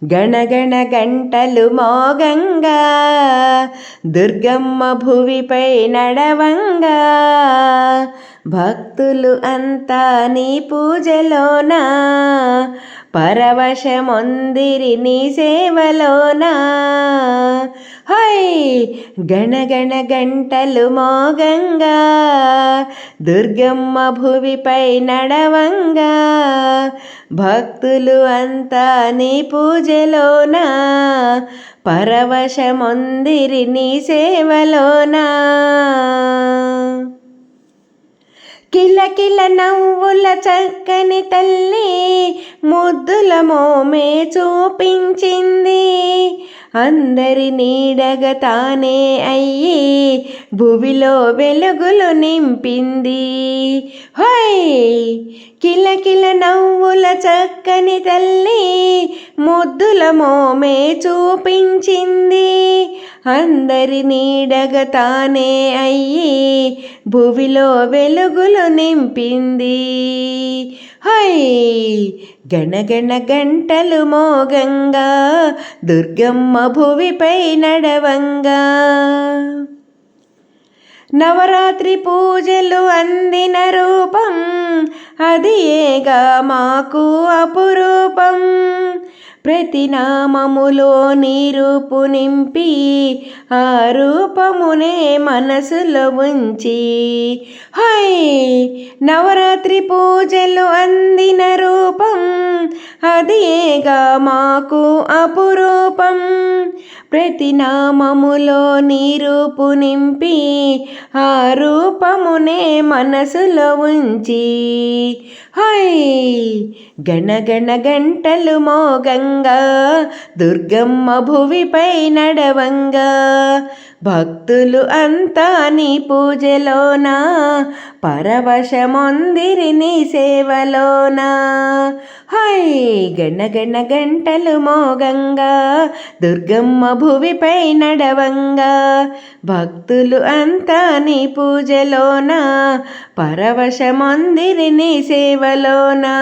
గణగణ గంటలు మోగంగా దుర్గమ్మ భువిపై నడవంగా భక్తులు అంతా నీ పూజలోనా పరవశమొందిరి నీ సేవలోనా. హై గణగణ గంటలు మోగంగా దుర్గమ్మ భువిపై నడవంగా భక్తులు అంతా నీ పూజలోనా పరవశమొందిరి నీ సేవలోనా. కిలకిల నవ్వుల చక్కని తల్లి ముద్దుల మోమే చూపించింది. అందరి నీడగా తానే అయ్యి భువిలో వెలుగులు నింపింది. హై కిలకిల నవ్వుల చక్కని తల్లి ముద్దుల మోమే చూపించింది. అందరి నీడగా తానే అయ్యి భువిలో వెలుగులు నింపింది. హై గణగణ గంటలు మోగంగా దుర్గమ్మ భువిపై నడవంగా నవరాత్రి పూజలు అందిన రూపం అది ఏగా మాకు అపురూపం. ప్రతి నామములో నీ రూపు నింపి ఆ రూపమునే మనసులో ఉంచి. హై నవరాత్రి పూజలు అందిన రూపం అది ఏగా మాకు అపురూపం. ప్రతి నామములో నీ రూపు నింపి ఆ రూపమునే మనసులో ఉంచి. హై గణగణ గంటలు మోగంగా దుర్గమ్మ భువిపై నడవంగా భక్తులు అంతా నీ పూజలోనా పరవశమొందిరి నీ సేవలోనా. హై గణగణ గంటలు మోగంగా దుర్గమ్మ భువిపై నడవంగా భక్తులు అంతా నీ పూజలోనా పరవశమొందిరి నీ సేవలోనా.